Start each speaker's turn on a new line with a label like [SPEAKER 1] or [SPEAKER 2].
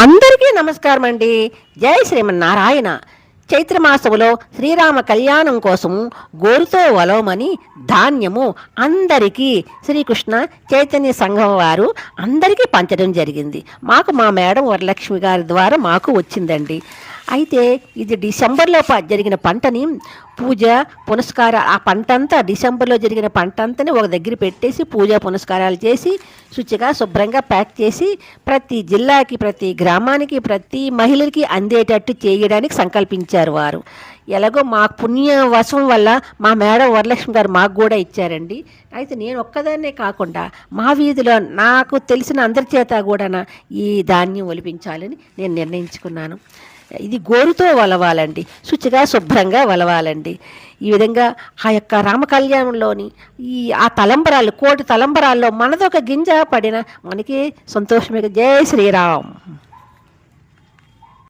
[SPEAKER 1] అందరికీ నమస్కారం అండి. జై శ్రీమన్నారాయణ. చైత్రమాసములో శ్రీరామ కళ్యాణం కోసం గోరుతో వలవమని ధాన్యము అందరికీ శ్రీకృష్ణ చైతన్య సంఘం వారు అందరికీ పంచడం జరిగింది. మాకు మా మేడం వరలక్ష్మి గారి ద్వారా మాకు వచ్చిందండి. అయితే ఇది డిసెంబర్లో జరిగిన పంటని పూజ పునస్కార ఆ పంటంతా డిసెంబర్లో జరిగిన పంటంతని ఒక దగ్గర పెట్టేసి పూజ పునస్కారాలు చేసి శుచిగా శుభ్రంగా ప్యాక్ చేసి ప్రతి జిల్లాకి ప్రతి గ్రామానికి ప్రతి మహిళకి అందేటట్టు చేయడానికి సంకల్పించారు వారు. ఎలాగో మా పుణ్యవశం వల్ల మా మేడం వరలక్ష్మి గారు మాకు కూడా ఇచ్చారండి. అయితే నేను ఒక్కదాన్నే కాకుండా మా వీధిలో నాకు తెలిసిన అందరి చేత కూడా ఈ ధాన్యం ఒలిపించాలని నేను నిర్ణయించుకున్నాను. ఇది గోరుతో వలవాలండి, శుచిగా శుభ్రంగా వలవాలండి. ఈ విధంగా ఆ యొక్క రామకళ్యాణంలోని ఆ తలంబరాలు 1,00,00,000 తలంబరాల్లో మనదొక గింజ పడిన మనకి సంతోషమే. జై శ్రీరామ్.